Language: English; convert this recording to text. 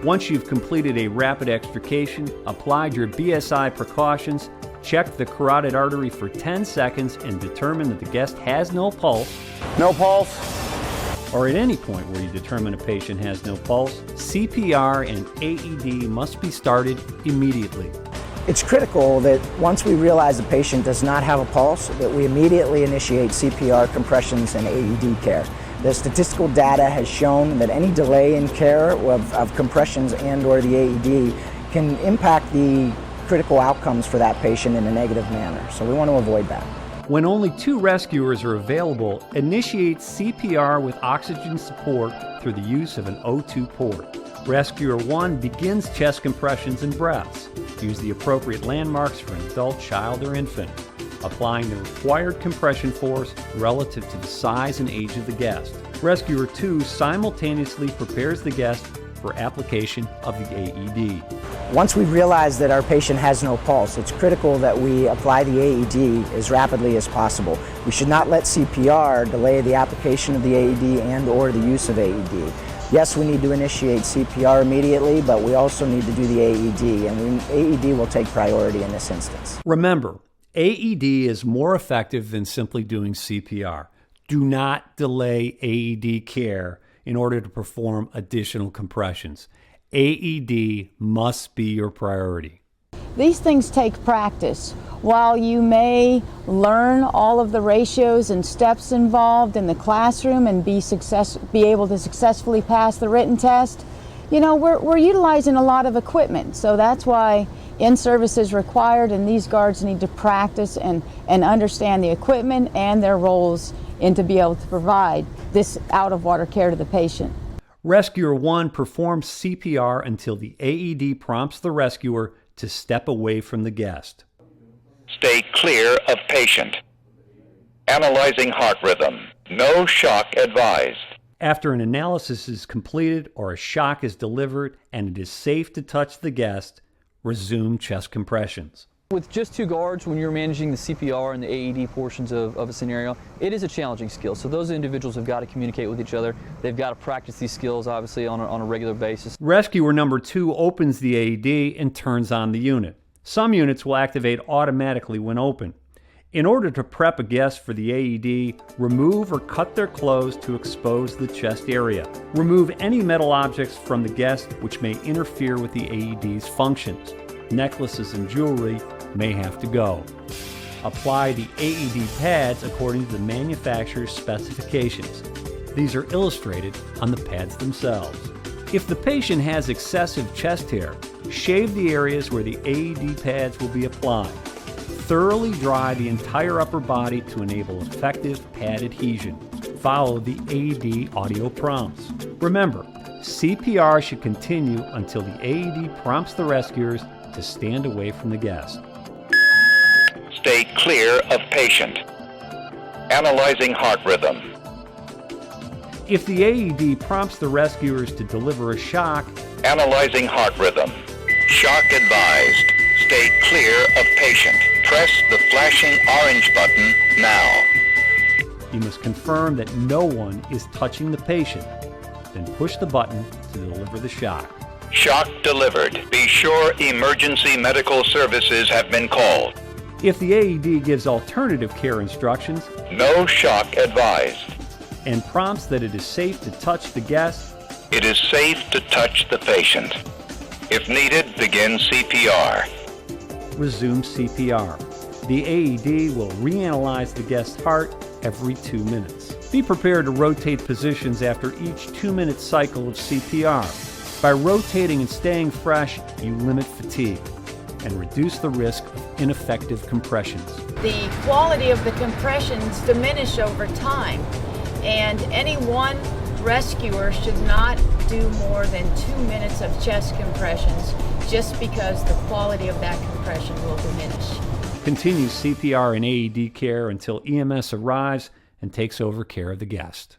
Once you've completed a rapid extrication, applied your BSI precautions, checked the carotid artery for 10 seconds, and determined that the guest has no pulse, or at any point where you determine a patient has no pulse, CPR and AED must be started immediately. It's critical that once we realize the patient does not have a pulse, that we immediately initiate CPR, compressions, and AED care. The statistical data has shown that any delay in care of compressions and/or the AED can impact the critical outcomes for that patient in a negative manner. So we want to avoid that. When only 2 rescuers are available, initiate CPR with oxygen support through the use of an O2 port. Rescuer 1 begins chest compressions and breaths. Use the appropriate landmarks for an adult, child, or infant, applying the required compression force relative to the size and age of the guest. Rescuer 2 simultaneously prepares the guest for application of the AED. Once we realize that our patient has no pulse, it's critical that we apply the AED as rapidly as possible. We should not let CPR delay the application of the AED and/or the use of AED. Yes, we need to initiate CPR immediately, but we also need to do the AED, and AED will take priority in this instance. Remember, AED is more effective than simply doing CPR. Do not delay AED care in order to perform additional compressions. AED must be your priority. These things take practice. While you may learn all of the ratios and steps involved in the classroom and be able to successfully pass the written test, you know, we're utilizing a lot of equipment. So that's why in-service is required, and these guards need to practice and understand the equipment and their roles and to be able to provide this out-of-water care to the patient. Rescuer 1 performs CPR until the AED prompts the rescuer to step away from the guest. Stay clear of patient. Analyzing heart rhythm. No shock advised. After an analysis is completed or a shock is delivered and it is safe to touch the guest, resume chest compressions. With just 2 guards, when you're managing the CPR and the AED portions of a scenario, it is a challenging skill. So those individuals have got to communicate with each other. They've got to practice these skills, obviously, on a regular basis. Rescuer number 2 opens the AED and turns on the unit. Some units will activate automatically when open. In order to prep a guest for the AED, remove or cut their clothes to expose the chest area. Remove any metal objects from the guest which may interfere with the AED's functions. Necklaces and jewelry may have to go. Apply the AED pads according to the manufacturer's specifications. These are illustrated on the pads themselves. If the patient has excessive chest hair, shave the areas where the AED pads will be applied. Thoroughly dry the entire upper body to enable effective pad adhesion. Follow the AED audio prompts. Remember, CPR should continue until the AED prompts the rescuers to stand away from the guest. Stay clear of patient. Analyzing heart rhythm. If the AED prompts the rescuers to deliver a shock, Analyzing heart rhythm. Shock advised. Stay clear of patient. Press the flashing orange button now. you must confirm that no one is touching the patient. Then push the button to deliver the shock. Shock delivered. Be sure emergency medical services have been called. If the AED gives alternative care instructions No shock advised. and prompts that it is safe to touch the guest, It is safe to touch the patient. If needed, begin CPR. resume CPR. The AED will reanalyze the guest's heart every 2 minutes. Be prepared to rotate positions after each 2-minute cycle of CPR. By rotating and staying fresh, you limit fatigue and reduce the risk of ineffective compressions. The quality of the compressions diminish over time, and any one rescuer should not do more than 2 minutes of chest compressions just because the quality of that compression will diminish. Continue CPR and AED care until EMS arrives and takes over care of the guest.